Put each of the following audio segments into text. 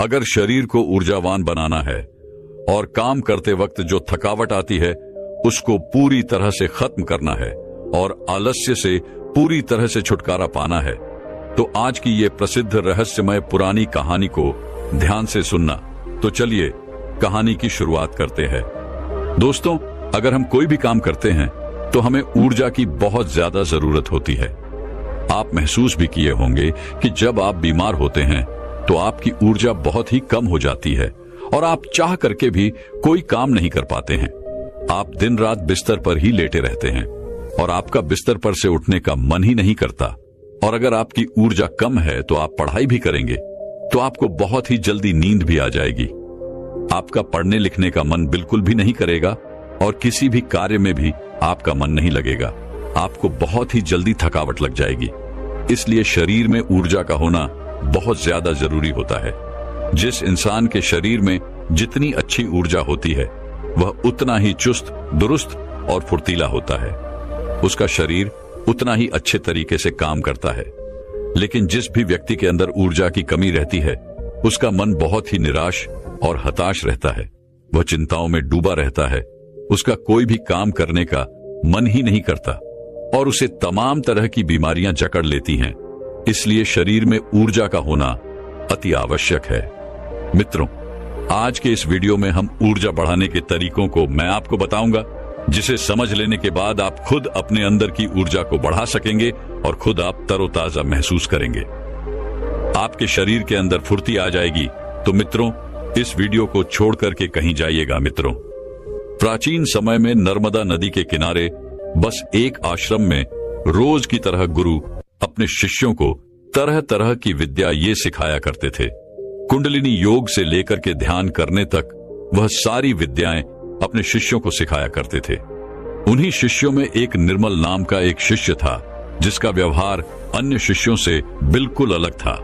अगर शरीर को ऊर्जावान बनाना है और काम करते वक्त जो थकावट आती है उसको पूरी तरह से खत्म करना है और आलस्य से पूरी तरह से छुटकारा पाना है, तो आज की ये प्रसिद्ध रहस्यमय पुरानी कहानी को ध्यान से सुनना। तो चलिए कहानी की शुरुआत करते हैं। दोस्तों, अगर हम कोई भी काम करते हैं तो हमें ऊर्जा की बहुत ज्यादा जरूरत होती है। आप महसूस भी किए होंगे कि जब आप बीमार होते हैं तो आपकी ऊर्जा बहुत ही कम हो जाती है और आप चाह करके भी कोई काम नहीं कर पाते हैं। आप दिन रात बिस्तर पर ही लेटे रहते हैं और आपका बिस्तर पर से उठने का मन ही नहीं करता। और अगर आपकी ऊर्जा कम है तो आप पढ़ाई भी करेंगे तो आपको बहुत ही जल्दी नींद भी आ जाएगी। आपका पढ़ने लिखने का मन बिल्कुल भी नहीं करेगा और किसी भी कार्य में भी आपका मन नहीं लगेगा। आपको बहुत ही जल्दी थकावट लग जाएगी। इसलिए शरीर में ऊर्जा का होना बहुत ज्यादा जरूरी होता है। जिस इंसान के शरीर में जितनी अच्छी ऊर्जा होती है वह उतना ही चुस्त, दुरुस्त और फुर्तीला होता है। उसका शरीर उतना ही अच्छे तरीके से काम करता है। लेकिन जिस भी व्यक्ति के अंदर ऊर्जा की कमी रहती है उसका मन बहुत ही निराश और हताश रहता है। वह चिंताओं में डूबा रहता है। उसका कोई भी काम करने का मन ही नहीं करता और उसे तमाम तरह की बीमारियां जकड़ लेती हैं। इसलिए शरीर में ऊर्जा का होना अति आवश्यक है। मित्रों, आज के इस वीडियो में हम ऊर्जा बढ़ाने के तरीकों को मैं आपको बताऊंगा, जिसे समझ लेने के बाद आप खुद अपने अंदर की ऊर्जा को बढ़ा सकेंगे और खुद आप तरोताजा महसूस करेंगे। आपके शरीर के अंदर फुर्ती आ जाएगी। तो मित्रों, इस वीडियो को छोड़ करके कहीं जाइएगा। मित्रों, प्राचीन समय में नर्मदा नदी के किनारे बस एक आश्रम में रोज की तरह गुरु अपने शिष्यों को तरह तरह की विद्या ये सिखाया करते थे। कुंडलिनी योग से लेकर के ध्यान करने तक वह सारी विद्याएं अपने शिष्यों को सिखाया करते थे। उन्हीं शिष्यों में एक निर्मल नाम का एक शिष्य था जिसका व्यवहार अन्य शिष्यों से बिल्कुल अलग था।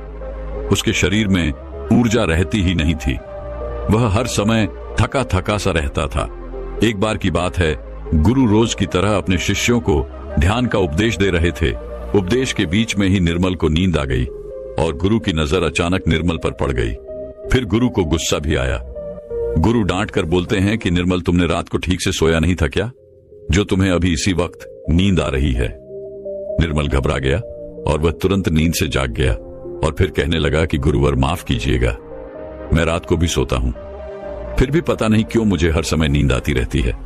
उसके शरीर में ऊर्जा रहती ही नहीं थी। वह हर समय थका थका सा रहता था। एक बार की बात है, गुरु रोज की तरह अपने शिष्यों को ध्यान का उपदेश दे रहे थे। उपदेश के बीच में ही निर्मल को नींद आ गई और गुरु की नजर अचानक निर्मल पर पड़ गई। फिर गुरु को गुस्सा भी आया। गुरु डांट कर बोलते हैं कि निर्मल, तुमने रात को ठीक से सोया नहीं था क्या, जो तुम्हें अभी इसी वक्त नींद आ रही है। निर्मल घबरा गया और वह तुरंत नींद से जाग गया और फिर कहने लगा कि गुरुवर, माफ कीजिएगा, मैं रात को भी सोता हूं, फिर भी पता नहीं क्यों मुझे हर समय नींद आती रहती है।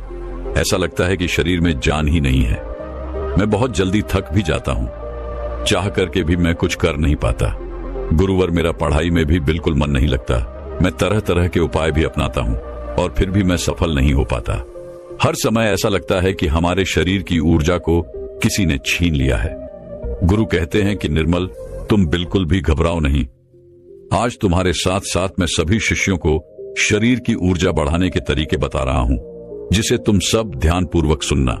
ऐसा लगता है कि शरीर में जान ही नहीं है। मैं बहुत जल्दी थक भी जाता हूं, चाह करके भी मैं कुछ कर नहीं पाता। गुरुवर, मेरा पढ़ाई में भी बिल्कुल मन नहीं लगता। मैं तरह तरह के उपाय भी अपनाता हूं और फिर भी मैं सफल नहीं हो पाता। हर समय ऐसा लगता है कि हमारे शरीर की ऊर्जा को किसी ने छीन लिया है। गुरु कहते हैं कि निर्मल, तुम बिल्कुल भी घबराओ नहीं। आज तुम्हारे साथ साथ मैं सभी शिष्यों को शरीर की ऊर्जा बढ़ाने के तरीके बता रहा हूं, जिसे तुम सब ध्यानपूर्वक सुनना।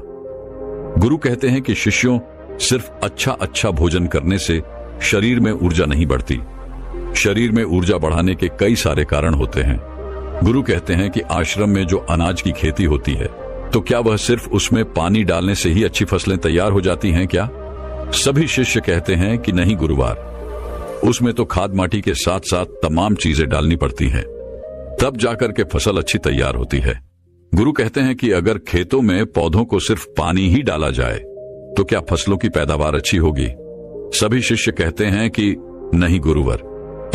गुरु कहते हैं कि शिष्यों, सिर्फ अच्छा भोजन करने से शरीर में ऊर्जा नहीं बढ़ती। शरीर में ऊर्जा बढ़ाने के कई सारे कारण होते हैं। गुरु कहते हैं कि आश्रम में जो अनाज की खेती होती है, तो क्या वह सिर्फ उसमें पानी डालने से ही अच्छी फसलें तैयार हो जाती हैं क्या? सभी शिष्य कहते हैं कि नहीं गुरुवार, उसमें तो खाद माटी के साथ साथ तमाम चीजें डालनी पड़ती हैं, तब जाकर के फसल अच्छी तैयार होती है। गुरु कहते हैं कि अगर खेतों में पौधों को सिर्फ पानी ही डाला जाए तो क्या फसलों की पैदावार अच्छी होगी? सभी शिष्य कहते हैं कि नहीं गुरुवर,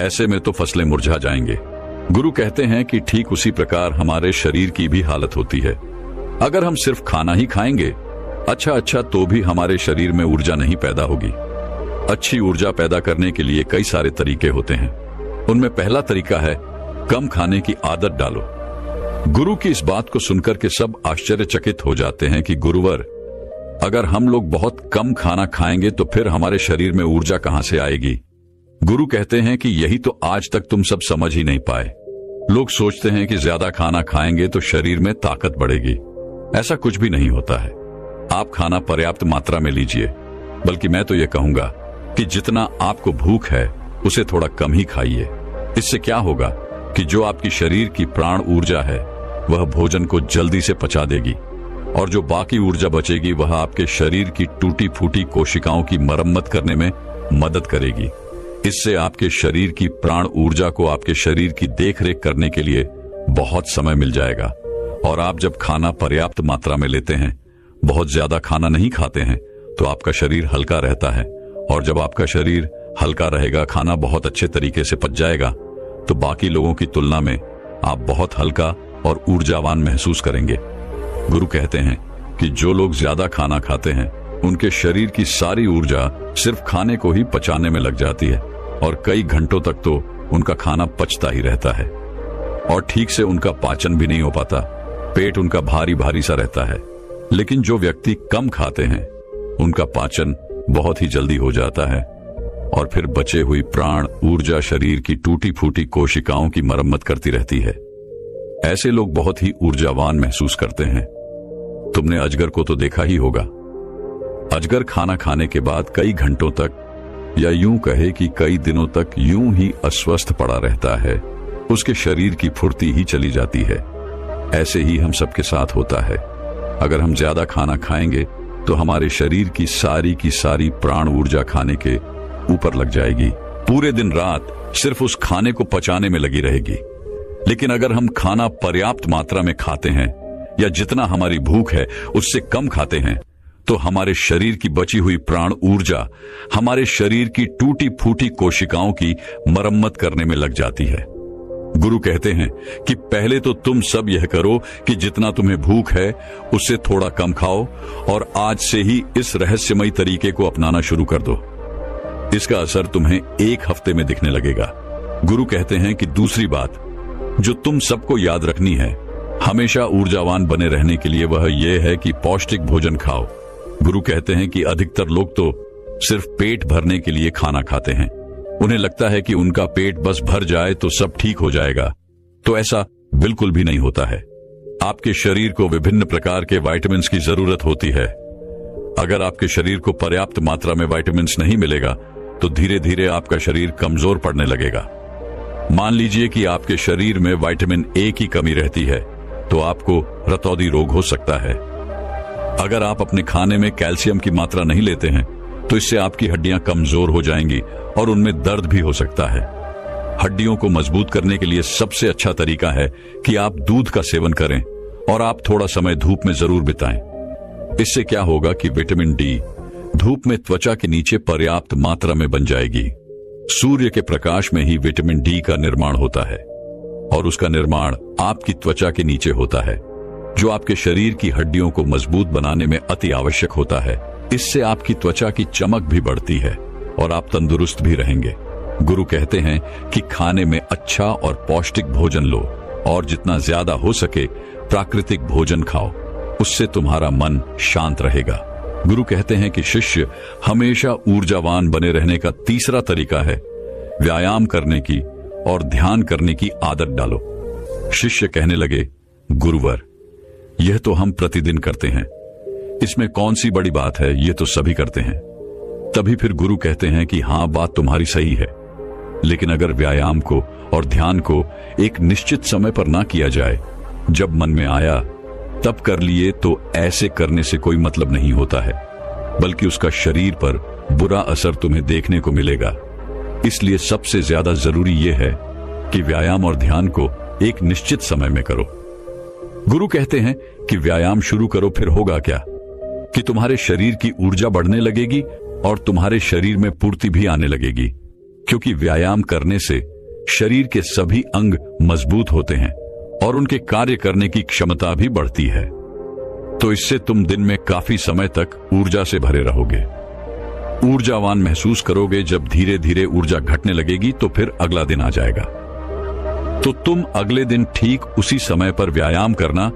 ऐसे में तो फसलें मुरझा जाएंगे। गुरु कहते हैं कि ठीक उसी प्रकार हमारे शरीर की भी हालत होती है। अगर हम सिर्फ खाना ही खाएंगे अच्छा तो भी हमारे शरीर में ऊर्जा नहीं पैदा होगी। अच्छी ऊर्जा पैदा करने के लिए कई सारे तरीके होते हैं। उनमें पहला तरीका है, कम खाने की आदत डालो। गुरु की इस बात को सुनकर के सब आश्चर्यचकित हो जाते हैं कि गुरुवर, अगर हम लोग बहुत कम खाना खाएंगे तो फिर हमारे शरीर में ऊर्जा कहां से आएगी? गुरु कहते हैं कि यही तो आज तक तुम सब समझ ही नहीं पाए। लोग सोचते हैं कि ज्यादा खाना खाएंगे तो शरीर में ताकत बढ़ेगी। ऐसा कुछ भी नहीं होता है। आप खाना पर्याप्त मात्रा में लीजिए, बल्कि मैं तो यह कहूंगा कि जितना आपको भूख है उसे थोड़ा कम ही खाइए। इससे क्या होगा कि जो आपकी शरीर की प्राण ऊर्जा है वह भोजन को जल्दी से पचा देगी और जो बाकी ऊर्जा बचेगी वह आपके शरीर की टूटी फूटी कोशिकाओं की मरम्मत करने में मदद करेगी। इससे आपके शरीर की प्राण ऊर्जा को आपके शरीर की देखरेख करने के लिए बहुत समय मिल जाएगा। और आप जब खाना पर्याप्त मात्रा में लेते हैं, बहुत ज्यादा खाना नहीं खाते हैं, तो आपका शरीर हल्का रहता है। और जब आपका शरीर हल्का रहेगा, खाना बहुत अच्छे तरीके से पच जाएगा, तो बाकी लोगों की तुलना में आप बहुत हल्का और ऊर्जावान महसूस करेंगे। गुरु कहते हैं कि जो लोग ज्यादा खाना खाते हैं, उनके शरीर की सारी ऊर्जा सिर्फ खाने को ही पचाने में लग जाती है और कई घंटों तक तो उनका खाना पचता ही रहता है और ठीक से उनका पाचन भी नहीं हो पाता। पेट उनका भारी भारी सा रहता है। लेकिन जो व्यक्ति कम खाते हैं, उनका पाचन बहुत ही जल्दी हो जाता है और फिर बचे हुई प्राण ऊर्जा शरीर की टूटी फूटी कोशिकाओं की मरम्मत करती रहती है। ऐसे लोग बहुत ही ऊर्जावान महसूस करते हैं। तुमने अजगर को तो देखा ही होगा। अजगर खाना खाने के बाद कई घंटों तक, या यूं कहे कि कई दिनों तक यूं ही अस्वस्थ पड़ा रहता है। उसके शरीर की फुर्ती ही चली जाती है। ऐसे ही हम सबके साथ होता है। अगर हम ज्यादा खाना खाएंगे तो हमारे शरीर की सारी प्राण ऊर्जा खाने के ऊपर लग जाएगी। पूरे दिन रात सिर्फ उस खाने को पचाने में लगी रहेगी। लेकिन अगर हम खाना पर्याप्त मात्रा में खाते हैं या जितना हमारी भूख है उससे कम खाते हैं, तो हमारे शरीर की बची हुई प्राण ऊर्जा हमारे शरीर की टूटी फूटी कोशिकाओं की मरम्मत करने में लग जाती है। गुरु कहते हैं कि पहले तो तुम सब यह करो कि जितना तुम्हें भूख है उससे थोड़ा कम खाओ और आज से ही इस रहस्यमयी तरीके को अपनाना शुरू कर दो। इसका असर तुम्हें 1 हफ्ते में दिखने लगेगा। गुरु कहते हैं कि दूसरी बात जो तुम सबको याद रखनी है हमेशा ऊर्जावान बने रहने के लिए, वह यह है कि पौष्टिक भोजन खाओ। गुरु कहते हैं कि अधिकतर लोग तो सिर्फ पेट भरने के लिए खाना खाते हैं। उन्हें लगता है कि उनका पेट बस भर जाए तो सब ठीक हो जाएगा। तो ऐसा बिल्कुल भी नहीं होता है। आपके शरीर को विभिन्न प्रकार के विटामिन्स की जरूरत होती है। अगर आपके शरीर को पर्याप्त मात्रा में विटामिन्स नहीं मिलेगा तो धीरे धीरे आपका शरीर कमजोर पड़ने लगेगा। मान लीजिए कि आपके शरीर में विटामिन ए की कमी रहती है तो आपको रतौंधी रोग हो सकता है। अगर आप अपने खाने में कैल्शियम की मात्रा नहीं लेते हैं तो इससे आपकी हड्डियां कमजोर हो जाएंगी और उनमें दर्द भी हो सकता है। हड्डियों को मजबूत करने के लिए सबसे अच्छा तरीका है कि आप दूध का सेवन करें और आप थोड़ा समय धूप में जरूर बिताएं। इससे क्या होगा कि विटामिन डी धूप में त्वचा के नीचे पर्याप्त मात्रा में बन जाएगी। सूर्य के प्रकाश में ही विटामिन डी का निर्माण होता है और उसका निर्माण आपकी त्वचा के नीचे होता है, जो आपके शरीर की हड्डियों को मजबूत बनाने में अति आवश्यक होता है। इससे आपकी त्वचा की चमक भी बढ़ती है और आप तंदुरुस्त भी रहेंगे। गुरु कहते हैं कि खाने में अच्छा और पौष्टिक भोजन लो और जितना ज्यादा हो सके प्राकृतिक भोजन खाओ, उससे तुम्हारा मन शांत रहेगा। गुरु कहते हैं कि शिष्य हमेशा ऊर्जावान बने रहने का तीसरा तरीका है व्यायाम करने की और ध्यान करने की आदत डालो। शिष्य कहने लगे, गुरुवर, यह तो हम प्रतिदिन करते हैं, इसमें कौन सी बड़ी बात है, ये तो सभी करते हैं। तभी फिर गुरु कहते हैं कि हाँ, बात तुम्हारी सही है, लेकिन अगर व्यायाम को और ध्यान को एक निश्चित समय पर ना किया जाए, जब मन में आया तब कर लिए, तो ऐसे करने से कोई मतलब नहीं होता है, बल्कि उसका शरीर पर बुरा असर तुम्हें देखने को मिलेगा। इसलिए सबसे ज्यादा जरूरी यह है कि व्यायाम और ध्यान को एक निश्चित समय में करो। गुरु कहते हैं कि व्यायाम शुरू करो, फिर होगा क्या कि तुम्हारे शरीर की ऊर्जा बढ़ने लगेगी और तुम्हारे शरीर में पूर्ति भी आने लगेगी, क्योंकि व्यायाम करने से शरीर के सभी अंग मजबूत होते हैं और उनके कार्य करने की क्षमता भी बढ़ती है। तो इससे तुम दिन में काफी समय तक ऊर्जा से भरे रहोगे, ऊर्जावान महसूस करोगे। जब धीरे धीरे ऊर्जा घटने लगेगी तो फिर अगला दिन आ जाएगा, तो तुम अगले दिन ठीक उसी समय पर व्यायाम करना।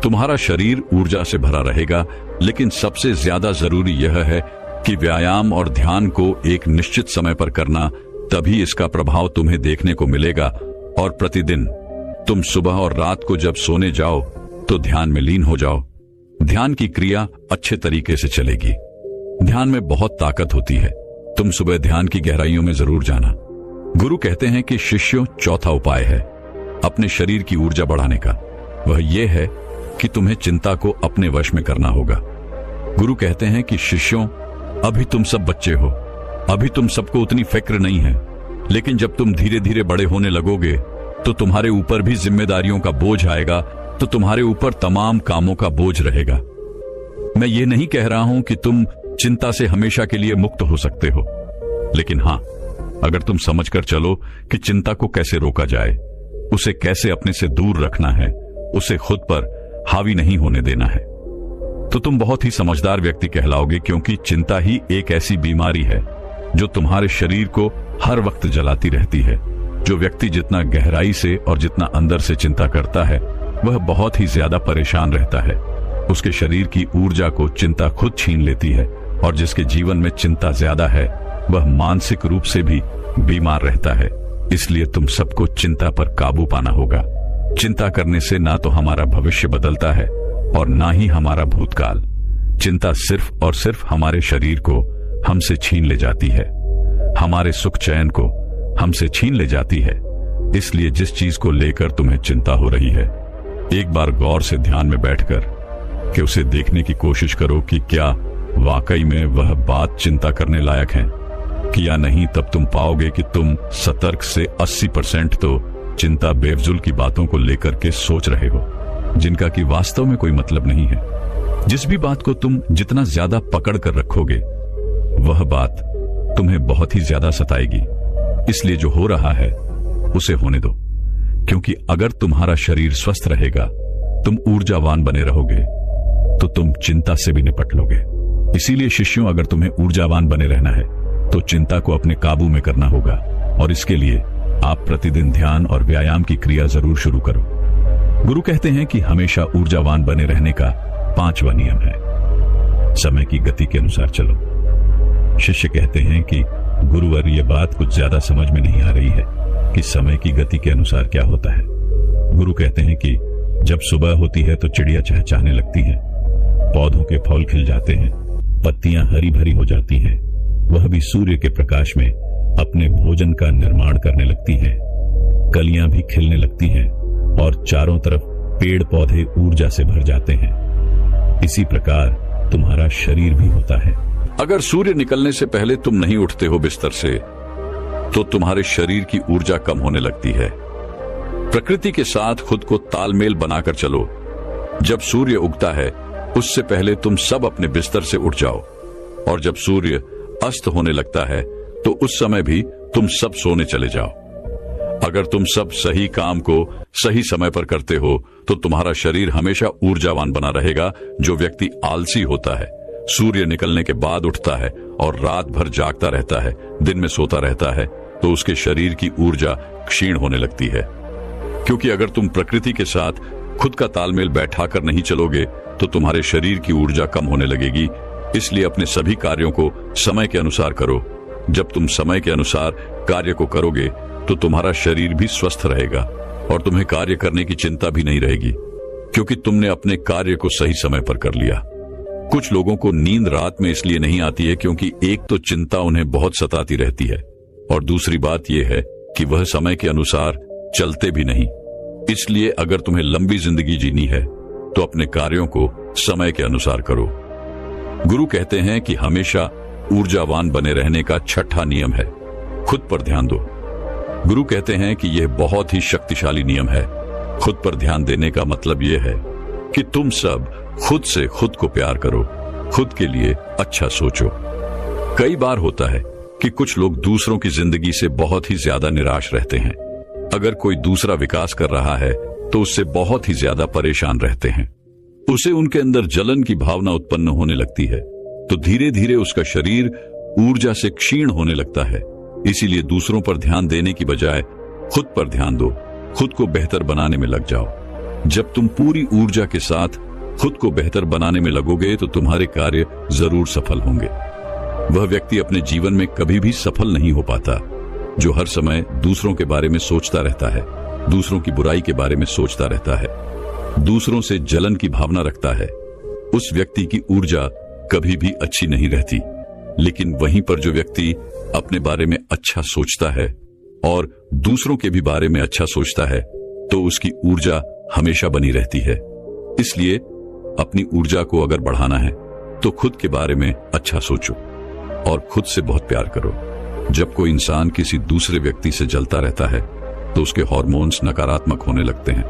तुम्हारा शरीर ऊर्जा से भरा रहेगा, लेकिन सबसे ज्यादा जरूरी यह है कि व्यायाम और ध्यान को एक निश्चित समय पर करना, तभी इसका प्रभाव तुम्हें देखने को मिलेगा। और प्रतिदिन तुम सुबह और रात को जब सोने जाओ तो ध्यान में लीन हो जाओ। ध्यान की क्रिया अच्छे तरीके से चलेगी। ध्यान में बहुत ताकत होती है। तुम सुबह ध्यान की गहराइयों में जरूर जाना। गुरु कहते हैं कि शिष्यों, चौथा उपाय है अपने शरीर की ऊर्जा बढ़ाने का। वह यह है कि तुम्हें चिंता को अपने वश में करना होगा। गुरु कहते हैं कि शिष्यों, अभी तुम सब बच्चे हो, अभी तुम सबको उतनी फिक्र नहीं है, लेकिन जब तुम धीरे धीरे बड़े होने लगोगे तो तुम्हारे ऊपर भी जिम्मेदारियों का बोझ आएगा, तो तुम्हारे ऊपर तमाम कामों का बोझ रहेगा। मैं ये नहीं कह रहा हूं कि तुम चिंता से हमेशा के लिए मुक्त हो सकते हो, लेकिन हां, अगर तुम समझकर चलो कि चिंता को कैसे रोका जाए, उसे कैसे अपने से दूर रखना है, उसे खुद पर हावी नहीं होने देना है, तो तुम बहुत ही समझदार व्यक्ति कहलाओगे। क्योंकि चिंता ही एक ऐसी बीमारी है जो तुम्हारे शरीर को हर वक्त जलाती रहती है। जो व्यक्ति जितना गहराई से और जितना अंदर से चिंता करता है, वह बहुत ही ज्यादा परेशान रहता है। उसके शरीर की ऊर्जा को चिंता खुद छीन लेती है, और जिसके जीवन में चिंता ज्यादा है वह मानसिक रूप से भी बीमार रहता है। इसलिए तुम सबको चिंता पर काबू पाना होगा। चिंता करने से ना तो हमारा भविष्य बदलता है और ना ही हमारा भूतकाल। चिंता सिर्फ और सिर्फ हमारे शरीर को हमसे छीन ले जाती है, हमारे सुख चैन को हमसे छीन ले जाती है। इसलिए जिस चीज को लेकर तुम्हें चिंता हो रही है, एक बार गौर से ध्यान में बैठकर कि उसे देखने की कोशिश करो कि क्या वाकई में वह बात चिंता करने लायक है कि या नहीं। तब तुम पाओगे कि तुम सतर्क से 80% तो चिंता बेफजूल की बातों को लेकर के सोच रहे हो, जिनका कि वास्तव में कोई मतलब नहीं है। जिस भी बात को तुम जितना ज्यादा पकड़ कर रखोगे, वह बात तुम्हें बहुत ही ज्यादा सताएगी। इसलिए जो हो रहा है उसे होने दो, क्योंकि अगर तुम्हारा शरीर स्वस्थ रहेगा, तुम ऊर्जावान बने रहोगे, तो तुम चिंता से भी निपट लोगे। इसीलिए शिष्यों, अगर तुम्हें ऊर्जावान बने रहना है तो चिंता को अपने काबू में करना होगा, और इसके लिए आप प्रतिदिन ध्यान और व्यायाम की क्रिया जरूर शुरू करो। गुरु कहते हैं कि हमेशा ऊर्जावान बने रहने का 5वां नियम है, समय की गति के अनुसार चलो। शिष्य कहते हैं कि गुरुवर, यह बात कुछ ज्यादा समझ में नहीं आ रही है कि समय की गति के अनुसार क्या होता है। गुरु कहते हैं कि जब सुबह होती है तो चिड़िया चहचहाने लगती है, पौधों के फूल खिल जाते हैं, पत्तियां हरी भरी हो जाती हैं, वह भी सूर्य के प्रकाश में अपने भोजन का निर्माण करने लगती हैं, कलियां भी खिलने लगती हैं और चारों तरफ पेड़ पौधे ऊर्जा से भर जाते हैं। इसी प्रकार तुम्हारा शरीर भी होता है। अगर सूर्य निकलने से पहले तुम नहीं उठते हो बिस्तर से, तो तुम्हारे शरीर की ऊर्जा कम होने लगती है। प्रकृति के साथ खुद को तालमेल बनाकर चलो। जब सूर्य उगता है, उससे पहले तुम सब अपने बिस्तर से उठ जाओ, और जब सूर्य अस्त होने लगता है तो उस समय भी तुम सब सोने चले जाओ। अगर तुम सब सही काम को सही समय पर करते हो, तो तुम्हारा शरीर हमेशा ऊर्जावान बना रहेगा। जो व्यक्ति आलसी होता है, सूर्य निकलने के बाद उठता है और रात भर जागता रहता है, दिन में सोता रहता है, तो उसके शरीर की ऊर्जा क्षीण होने लगती है। क्योंकि अगर तुम प्रकृति के साथ खुद का तालमेल बैठाकर नहीं चलोगे, तो तुम्हारे शरीर की ऊर्जा कम होने लगेगी। इसलिए अपने सभी कार्यों को समय के अनुसार करो। जब तुम समय के अनुसार कार्य को करोगे, तो तुम्हारा शरीर भी स्वस्थ रहेगा और तुम्हें कार्य करने की चिंता भी नहीं रहेगी, क्योंकि तुमने अपने कार्य को सही समय पर कर लिया। कुछ लोगों को नींद रात में इसलिए नहीं आती है क्योंकि एक तो चिंता उन्हें बहुत सताती रहती है, और दूसरी बात यह है कि वह समय के अनुसार चलते भी नहीं। इसलिए अगर तुम्हें लंबी जिंदगी जीनी है, तो अपने कार्यों को समय के अनुसार करो। गुरु कहते हैं कि हमेशा ऊर्जावान बने रहने का 6वां नियम है, खुद पर ध्यान दो। गुरु कहते हैं कि यह बहुत ही शक्तिशाली नियम है। खुद पर ध्यान देने का मतलब यह है कि तुम सब खुद से खुद को प्यार करो, खुद के लिए अच्छा सोचो। कई बार होता है कि कुछ लोग दूसरों की जिंदगी से बहुत ही ज्यादा निराश रहते हैं। अगर कोई दूसरा विकास कर रहा है तो उससे बहुत ही ज्यादा परेशान रहते हैं। उसे उनके अंदर जलन की भावना उत्पन्न होने लगती है, तो धीरे धीरे उसका शरीर ऊर्जा से क्षीण होने लगता है। इसीलिए दूसरों पर ध्यान देने की बजाय खुद पर ध्यान दो, खुद को बेहतर बनाने में लग जाओ। जब तुम पूरी ऊर्जा के साथ खुद को बेहतर बनाने में लगोगे, तो तुम्हारे कार्य जरूर सफल होंगे। वह व्यक्ति अपने जीवन में कभी भी सफल नहीं हो पाता जो हर समय दूसरों के बारे में सोचता रहता है, दूसरों की बुराई के बारे में सोचता रहता है, दूसरों से जलन की भावना रखता है। उस व्यक्ति की ऊर्जा कभी भी अच्छी नहीं रहती। लेकिन वहीं पर जो व्यक्ति अपने बारे में अच्छा सोचता है और दूसरों के भी बारे में अच्छा सोचता है, तो उसकी ऊर्जा हमेशा बनी रहती है। इसलिए अपनी ऊर्जा को अगर बढ़ाना है, तो खुद के बारे में अच्छा सोचो। और खुद से बहुत प्यार करो। जब कोई इंसान किसी दूसरे व्यक्ति से जलता रहता है तो उसके हार्मोन्स नकारात्मक होने लगते हैं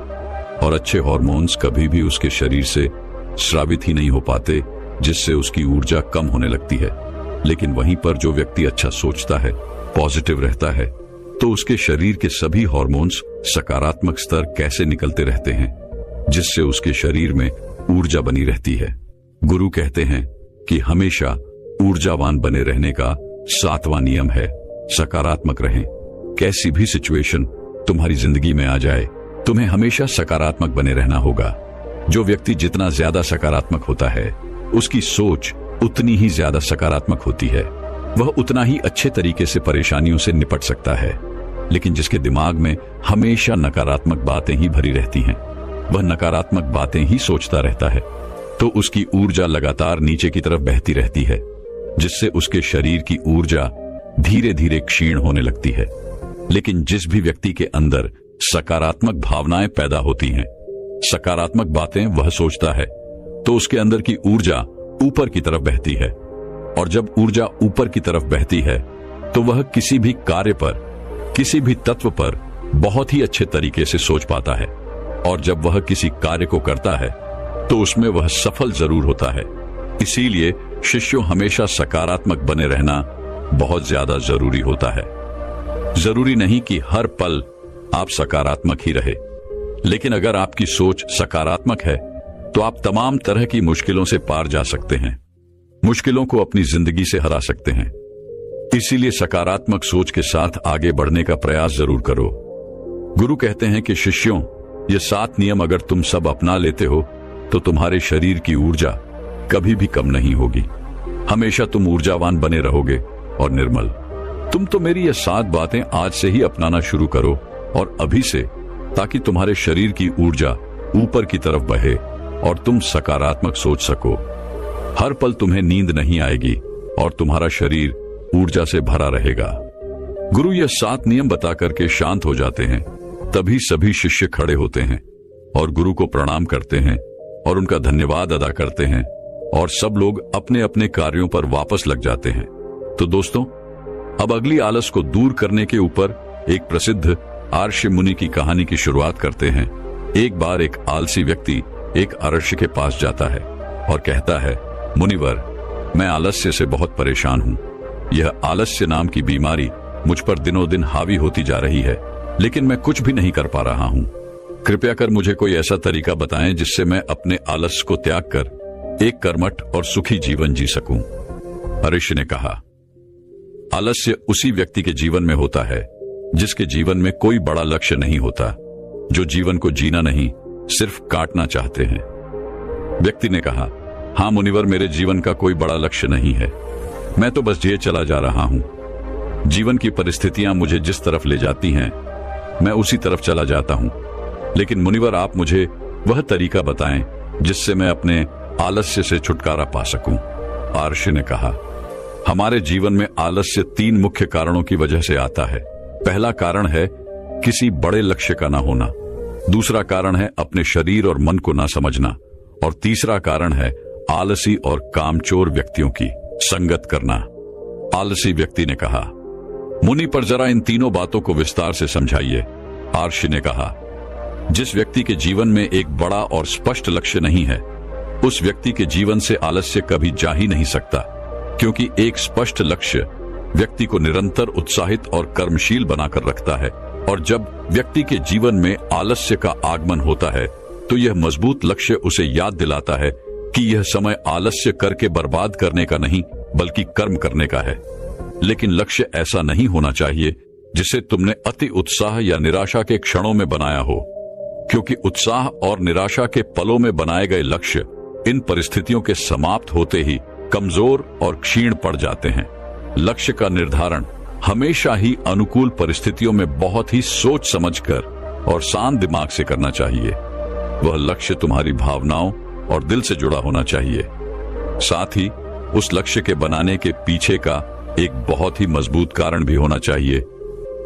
और अच्छे हार्मोन्स कभी भी उसके शरीर से स्रावित ही नहीं हो पाते, जिससे उसकी ऊर्जा कम होने लगती है। लेकिन वहीं पर जो व्यक्ति अच्छा सोचता है, पॉजिटिव रहता है, तो उसके शरीर के सभी हार्मोन्स सकारात्मक स्तर कैसे निकलते रहते हैं, जिससे उसके शरीर में ऊर्जा बनी रहती है। गुरु कहते हैं कि हमेशा ऊर्जावान बने रहने का 7वां नियम है सकारात्मक रहें। कैसी भी सिचुएशन तुम्हारी जिंदगी में आ जाए, तुम्हें हमेशा सकारात्मक बने रहना होगा। जो व्यक्ति जितना ज्यादा सकारात्मक होता है, उसकी सोच उतनी ही ज्यादा सकारात्मक होती है। वह उतना ही अच्छे तरीके से परेशानियों से निपट सकता है। लेकिन जिसके दिमाग में हमेशा नकारात्मक बातें ही भरी रहती हैं, वह नकारात्मक बातें ही सोचता रहता है, तो उसकी ऊर्जा लगातार नीचे की तरफ बहती रहती है, जिससे उसके शरीर की ऊर्जा धीरे धीरे क्षीण होने लगती है। लेकिन जिस भी व्यक्ति के अंदर सकारात्मक भावनाएं पैदा होती हैं, सकारात्मक बातें वह सोचता है, तो उसके अंदर की ऊर्जा ऊपर की तरफ बहती है। और जब ऊर्जा ऊपर की तरफ बहती है तो वह किसी भी कार्य पर, किसी भी तत्व पर बहुत ही अच्छे तरीके से सोच पाता है। और जब वह किसी कार्य को करता है तो उसमें वह सफल जरूर होता है। इसीलिए शिष्यों हमेशा सकारात्मक बने रहना बहुत ज्यादा जरूरी होता है। जरूरी नहीं कि हर पल आप सकारात्मक ही रहे, लेकिन अगर आपकी सोच सकारात्मक है तो आप तमाम तरह की मुश्किलों से पार जा सकते हैं, मुश्किलों को अपनी जिंदगी से हरा सकते हैं। इसीलिए सकारात्मक सोच के साथ आगे बढ़ने का प्रयास जरूर करो। गुरु कहते हैं कि शिष्यों, ये 7 नियम अगर तुम सब अपना लेते हो तो तुम्हारे शरीर की ऊर्जा कभी भी कम नहीं होगी। हमेशा तुम ऊर्जावान बने रहोगे और निर्मल। तुम तो मेरी ये 7 बातें आज से ही अपनाना शुरू करो, और अभी से, ताकि तुम्हारे शरीर की ऊर्जा ऊपर की तरफ बहे और तुम सकारात्मक सोच सको। हर पल तुम्हें नींद नहीं आएगी और तुम्हारा शरीर ऊर्जा से भरा रहेगा। गुरु ये 7 नियम बता करके शांत हो जाते हैं। तभी सभी शिष्य खड़े होते हैं और गुरु को प्रणाम करते हैं और उनका धन्यवाद अदा करते हैं, और सब लोग अपने अपने कार्यों पर वापस लग जाते हैं। तो दोस्तों, अब अगली आलस को दूर करने के ऊपर एक प्रसिद्ध आर्ष्य मुनि की कहानी की शुरुआत करते हैं। एक बार एक आलसी व्यक्ति एक आर्ष्य के पास जाता है और कहता है, मुनिवर, मैं आलस्य से बहुत परेशान हूँ। यह आलस्य नाम की बीमारी मुझ पर दिनों दिन हावी होती जा रही है, लेकिन मैं कुछ भी नहीं कर पा रहा हूँ। कृपया कर मुझे कोई ऐसा तरीका बताएं जिससे मैं अपने आलस्य को त्याग कर एक कर्मठ और सुखी जीवन जी सकूं। आर्ष्य ने कहा, आलस्य उसी व्यक्ति के जीवन में होता है जिसके जीवन में कोई बड़ा लक्ष्य नहीं होता, जो जीवन को जीना नहीं सिर्फ काटना चाहते हैं। व्यक्ति ने कहा, हाँ मुनिवर, मेरे जीवन का कोई बड़ा लक्ष्य नहीं है, मैं तो बस जिए चला जा रहा हूं। जीवन की परिस्थितियां मुझे जिस तरफ ले जाती हैं, मैं उसी तरफ चला जाता हूं। लेकिन मुनिवर, आप मुझे वह तरीका बताएं जिससे मैं अपने आलस्य से छुटकारा पा सकूं। आर्ष्य ने कहा, हमारे जीवन में आलस्य 3 मुख्य कारणों की वजह से आता है। पहला कारण है किसी बड़े लक्ष्य का ना होना, दूसरा कारण है अपने शरीर और मन को ना समझना, और तीसरा कारण है आलसी और कामचोर व्यक्तियों की संगत करना। आलसी व्यक्ति ने कहा, मुनि पर जरा इन तीनों बातों को विस्तार से समझाइए। आर्ष्य ने कहा, जिस व्यक्ति के जीवन में एक बड़ा और स्पष्ट लक्ष्य नहीं है, उस व्यक्ति के जीवन से आलस्य कभी जा ही नहीं सकता, क्योंकि एक स्पष्ट लक्ष्य व्यक्ति को निरंतर उत्साहित और कर्मशील बनाकर रखता है। और जब व्यक्ति के जीवन में आलस्य का आगमन होता है तो यह मजबूत लक्ष्य उसे याद दिलाता है कि यह समय आलस्य करके बर्बाद करने का नहीं, बल्कि कर्म करने का है। लेकिन लक्ष्य ऐसा नहीं होना चाहिए जिसे तुमने अति उत्साह या निराशा के क्षणों में बनाया हो, क्योंकि उत्साह और निराशा के पलों में बनाए गए लक्ष्य इन परिस्थितियों के समाप्त होते ही कमजोर और क्षीण पड़ जाते हैं। लक्ष्य का निर्धारण हमेशा ही अनुकूल परिस्थितियों में बहुत ही सोच समझकर और शांत दिमाग से करना चाहिए। वह लक्ष्य तुम्हारी भावनाओं और दिल से जुड़ा होना चाहिए। साथ ही उस लक्ष्य के बनाने के पीछे का एक बहुत ही मजबूत कारण भी होना चाहिए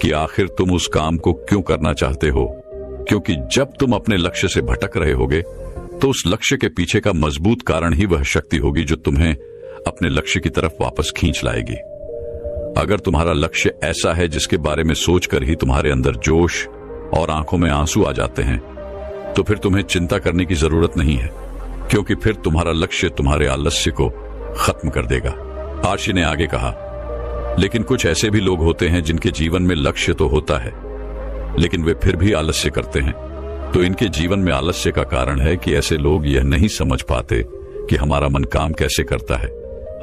कि आखिर तुम उस काम को क्यों करना चाहते हो, क्योंकि जब तुम अपने लक्ष्य से भटक रहे होगे तो उस लक्ष्य के पीछे का मजबूत कारण ही वह शक्ति होगी जो तुम्हें अपने लक्ष्य की तरफ वापस खींच लाएगी। अगर तुम्हारा लक्ष्य ऐसा है जिसके बारे में सोचकर ही तुम्हारे अंदर जोश और आंखों में आंसू आ जाते हैं, तो फिर तुम्हें चिंता करने की जरूरत नहीं है, क्योंकि फिर तुम्हारा लक्ष्य तुम्हारे आलस्य को खत्म कर देगा। आर्शी ने आगे कहा, लेकिन कुछ ऐसे भी लोग होते हैं जिनके जीवन में लक्ष्य तो होता है, लेकिन वे फिर भी आलस्य करते हैं। तो इनके जीवन में आलस्य का कारण है कि ऐसे लोग यह नहीं समझ पाते कि हमारा मन काम कैसे करता है।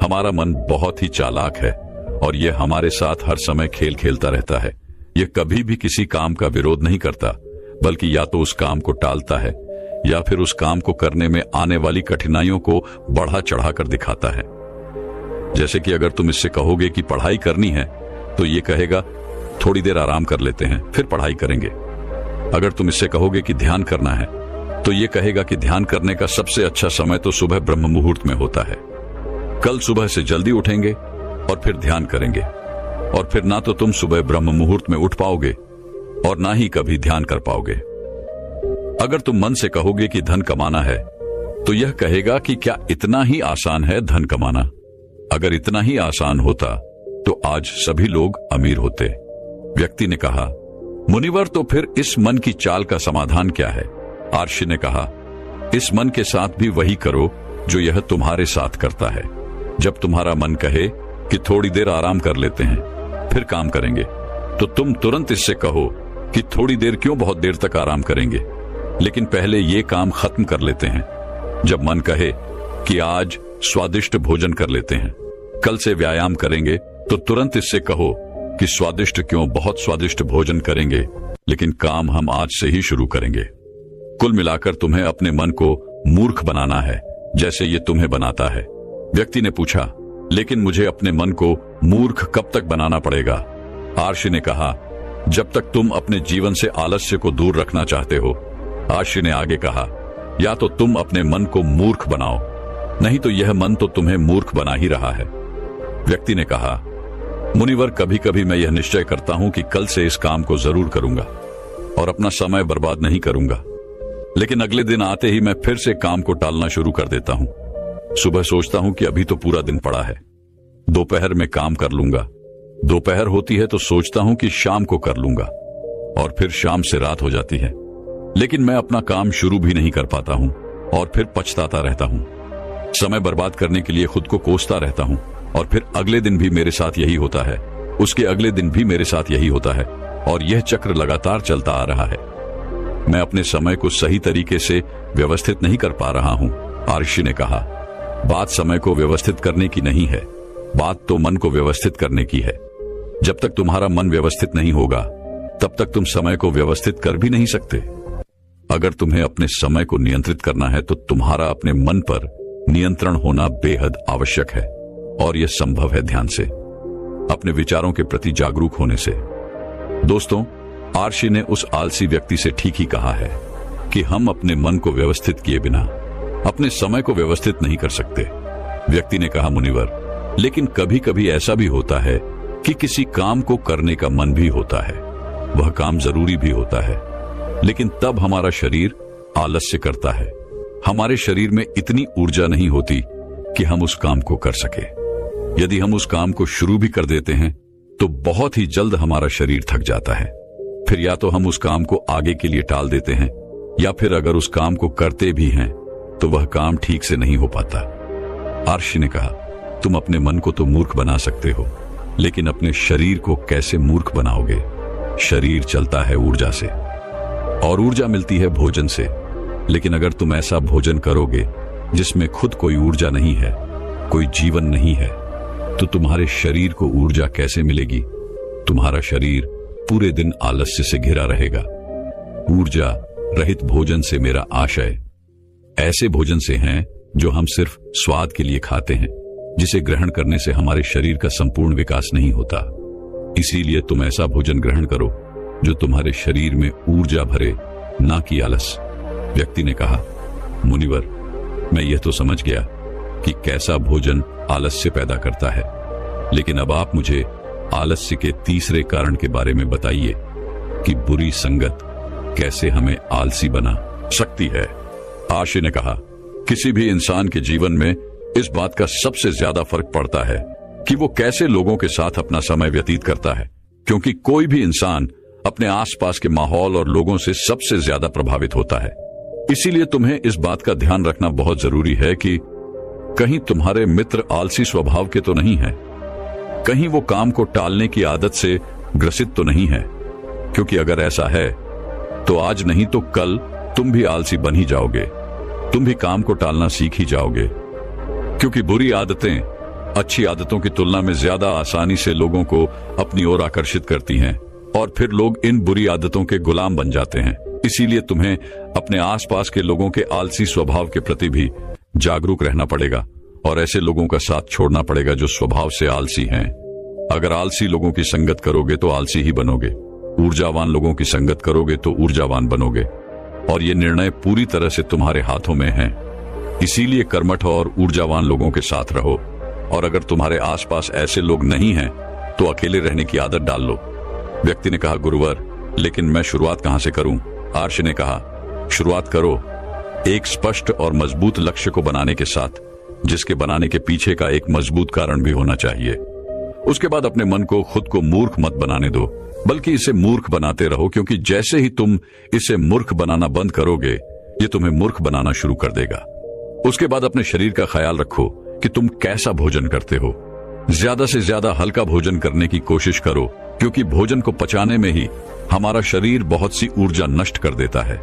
हमारा मन बहुत ही चालाक है और यह हमारे साथ हर समय खेल खेलता रहता है। यह कभी भी किसी काम का विरोध नहीं करता, बल्कि या तो उस काम को टालता है या फिर उस काम को करने में आने वाली कठिनाइयों को बढ़ा चढ़ाकर दिखाता है। जैसे कि अगर तुम इससे कहोगे कि पढ़ाई करनी है, तो ये कहेगा थोड़ी देर आराम कर लेते हैं फिर पढ़ाई करेंगे। अगर तुम इससे कहोगे कि ध्यान करना है, तो ये कहेगा कि ध्यान करने का सबसे अच्छा समय तो सुबह ब्रह्म मुहूर्त में होता है। कल सुबह से जल्दी उठेंगे और फिर ध्यान करेंगे, और फिर ना तो तुम सुबह ब्रह्म मुहूर्त में उठ पाओगे और ना ही कभी ध्यान कर पाओगे। अगर तुम मन से कहोगे कि धन कमाना है, तो यह कहेगा कि क्या इतना ही आसान है धन कमाना? अगर इतना ही आसान होता तो आज सभी लोग अमीर होते। व्यक्ति ने कहा, मुनिवर, तो फिर इस मन की चाल का समाधान क्या है? आर्षि ने कहा, इस मन के साथ भी वही करो जो यह तुम्हारे साथ करता है। जब तुम्हारा मन कहे कि थोड़ी देर आराम कर लेते हैं फिर काम करेंगे, तो तुम तुरंत इससे कहो कि थोड़ी देर क्यों, बहुत देर तक आराम करेंगे, लेकिन पहले ये काम खत्म कर लेते हैं। जब मन कहे कि आज स्वादिष्ट भोजन कर लेते हैं, कल से व्यायाम करेंगे, तो तुरंत इससे कहो कि स्वादिष्ट क्यों, बहुत स्वादिष्ट भोजन करेंगे, लेकिन काम हम आज से ही शुरू करेंगे। कुल मिलाकर तुम्हें अपने मन को मूर्ख बनाना है, जैसे ये तुम्हें बनाता है। व्यक्ति ने पूछा, लेकिन मुझे अपने मन को मूर्ख कब तक बनाना पड़ेगा? आर्षि ने कहा, जब तक तुम अपने जीवन से आलस्य को दूर रखना चाहते हो। आर्षि ने आगे कहा, या तो तुम अपने मन को मूर्ख बनाओ, नहीं तो यह मन तो तुम्हें मूर्ख बना ही रहा है। व्यक्ति ने कहा, मुनिवर, कभी कभी मैं यह निश्चय करता हूं कि कल से इस काम को जरूर करूंगा और अपना समय बर्बाद नहीं करूंगा, लेकिन अगले दिन आते ही मैं फिर से काम को टालना शुरू कर देता हूं। सुबह सोचता हूं कि अभी तो पूरा दिन पड़ा है, दोपहर में काम कर लूंगा। दोपहर होती है तो सोचता हूं कि शाम को कर लूंगा, और फिर शाम से रात हो जाती है, लेकिन मैं अपना काम शुरू भी नहीं कर पाता हूं और फिर पछताता रहता हूं। समय बर्बाद करने के लिए खुद को कोसता रहता हूं, और फिर अगले दिन भी मेरे साथ यही होता है, उसके अगले दिन भी मेरे साथ यही होता है, और यह चक्र लगातार चलता आ रहा है। मैं अपने समय को सही तरीके से व्यवस्थित नहीं कर पा रहा हूं। आर्षि ने कहा, बात समय को व्यवस्थित करने की नहीं है, बात तो मन को व्यवस्थित करने की है। जब तक तुम्हारा मन व्यवस्थित नहीं होगा, तब तक तुम समय को व्यवस्थित कर भी नहीं सकते। अगर तुम्हें अपने समय को नियंत्रित करना है, तो तुम्हारा अपने मन पर नियंत्रण होना बेहद आवश्यक है, और यह संभव है ध्यान से, अपने विचारों के प्रति जागरूक होने से। दोस्तों, आर्षि ने उस आलसी व्यक्ति से ठीक ही कहा है कि हम अपने मन को व्यवस्थित किए बिना अपने समय को व्यवस्थित नहीं कर सकते। व्यक्ति ने कहा, मुनिवर, लेकिन कभी कभी ऐसा भी होता है कि किसी काम को करने का मन भी होता है, वह काम जरूरी भी होता है, लेकिन तब हमारा शरीर आलस्य करता है। हमारे शरीर में इतनी ऊर्जा नहीं होती कि हम उस काम को कर सके। यदि हम उस काम को शुरू भी कर देते हैं, तो बहुत ही जल्द हमारा शरीर थक जाता है। फिर या तो हम उस काम को आगे के लिए टाल देते हैं, या फिर अगर उस काम को करते भी हैं, तो वह काम ठीक से नहीं हो पाता। आर्षि ने कहा, तुम अपने मन को तो मूर्ख बना सकते हो, लेकिन अपने शरीर को कैसे मूर्ख बनाओगे? शरीर चलता है ऊर्जा से, और ऊर्जा मिलती है भोजन से। लेकिन अगर तुम ऐसा भोजन करोगे जिसमें खुद कोई ऊर्जा नहीं है, कोई जीवन नहीं है, तो तुम्हारे शरीर को ऊर्जा कैसे मिलेगी? तुम्हारा शरीर पूरे दिन आलस्य से घिरा रहेगा। ऊर्जा रहित भोजन से मेरा आशय ऐसे भोजन से है जो हम सिर्फ स्वाद के लिए खाते हैं, जिसे ग्रहण करने से हमारे शरीर का संपूर्ण विकास नहीं होता। इसीलिए तुम ऐसा भोजन ग्रहण करो जो तुम्हारे शरीर में ऊर्जा भरे, ना कि आलस। व्यक्ति ने कहा, मुनिवर, मैं यह तो समझ गया कि कैसा भोजन आलस्य पैदा करता है, लेकिन अब आप मुझे आलस्य के तीसरे कारण के बारे में बताइए कि बुरी संगत कैसे हमें आलसी बना सकती है। आर्षि ने कहा, किसी भी इंसान के जीवन में इस बात का सबसे ज्यादा फर्क पड़ता है कि वो कैसे लोगों के साथ अपना समय व्यतीत करता है, क्योंकि कोई भी इंसान अपने आसपास के माहौल और लोगों से सबसे ज्यादा प्रभावित होता है। इसीलिए तुम्हें इस बात का ध्यान रखना बहुत जरूरी है कि कहीं तुम्हारे मित्र आलसी स्वभाव के तो नहीं है, कहीं वो काम को टालने की आदत से ग्रसित तो नहीं है, क्योंकि अगर ऐसा है तो आज नहीं तो कल तुम भी आलसी बन ही जाओगे, तुम भी काम को टालना सीख ही जाओगे, क्योंकि बुरी आदतें अच्छी आदतों की तुलना में ज्यादा आसानी से लोगों को अपनी ओर आकर्षित करती हैं और फिर लोग इन बुरी आदतों के गुलाम बन जाते हैं। इसीलिए तुम्हें अपने आसपास के लोगों के आलसी स्वभाव के प्रति भी जागरूक रहना पड़ेगा और ऐसे लोगों का साथ छोड़ना पड़ेगा जो स्वभाव से आलसी हैं। अगर आलसी लोगों की संगत करोगे तो आलसी ही बनोगे, ऊर्जावान लोगों की संगत करोगे तो ऊर्जावान बनोगे, और ये निर्णय पूरी तरह से तुम्हारे हाथों में है। इसीलिए कर्मठ और ऊर्जावान लोगों के साथ रहो, और अगर तुम्हारे आसपास ऐसे लोग नहीं हैं तो अकेले रहने की आदत डाल लो। व्यक्ति ने कहा, गुरुवर, लेकिन मैं शुरुआत कहां से करूं? आर्ष ने कहा, शुरुआत करो एक स्पष्ट और मजबूत लक्ष्य को बनाने के साथ, जिसके बनाने के पीछे का एक मजबूत कारण भी होना चाहिए। उसके बाद अपने मन को खुद को मूर्ख मत बनाने दो, बल्कि इसे मूर्ख बनाते रहो, क्योंकि जैसे ही तुम इसे मूर्ख बनाना बंद करोगे, ये तुम्हें मूर्ख बनाना शुरू कर देगा। उसके बाद अपने शरीर का ख्याल रखो कि तुम कैसा भोजन करते हो। ज्यादा से ज्यादा हल्का भोजन करने की कोशिश करो, क्योंकि भोजन को पचाने में ही हमारा शरीर बहुत सी ऊर्जा नष्ट कर देता है,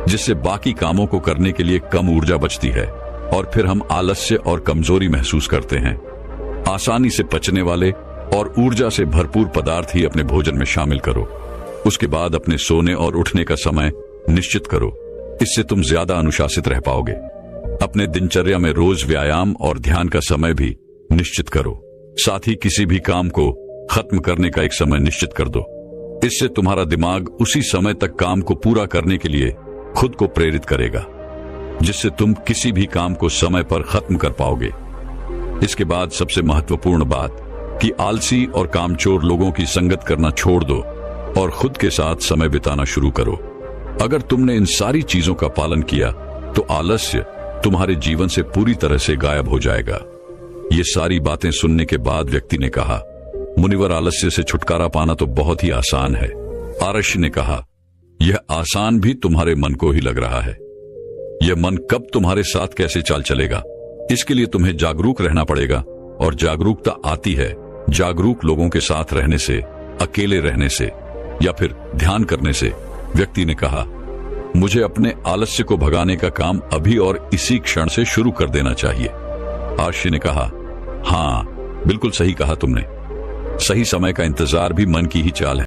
जिससे बाकी कामों को करने के लिए कम ऊर्जा बचती है और फिर हम आलस्य और कमजोरी महसूस करते हैं। आसानी से पचने वाले और ऊर्जा से भरपूर पदार्थ ही अपने भोजन में शामिल करो। उसके बाद अपने सोने और उठने का समय निश्चित करो, इससे तुम ज्यादा अनुशासित रह पाओगे। अपने दिनचर्या में रोज व्यायाम और ध्यान का समय भी निश्चित करो, साथ ही किसी भी काम को खत्म करने का एक समय निश्चित कर दो। इससे तुम्हारा दिमाग उसी समय तक काम को पूरा करने के लिए खुद को प्रेरित करेगा, जिससे तुम किसी भी काम को समय पर खत्म कर पाओगे। इसके बाद सबसे महत्वपूर्ण बात कि आलसी और कामचोर लोगों की संगत करना छोड़ दो और खुद के साथ समय बिताना शुरू करो। अगर तुमने इन सारी चीजों का पालन किया तो आलस्य तुम्हारे जीवन से पूरी तरह से गायब हो जाएगा। ये सारी बातें सुनने के बाद व्यक्ति ने कहा, मुनिवर, आलस्य से छुटकारा पाना तो बहुत ही आसान है। आरष्य ने कहा, यह आसान भी तुम्हारे मन को ही लग रहा है। यह मन कब तुम्हारे साथ कैसे चाल चलेगा, इसके लिए तुम्हें जागरूक रहना पड़ेगा, और जागरूकता आती है जागरूक लोगों के साथ रहने से, अकेले रहने से, या फिर ध्यान करने से। व्यक्ति ने कहा, मुझे अपने आलस्य को भगाने का काम अभी और इसी क्षण से शुरू कर देना चाहिए। आर्षि ने कहा, हाँ, बिल्कुल सही कहा तुमने। सही समय का इंतजार भी मन की ही चाल है।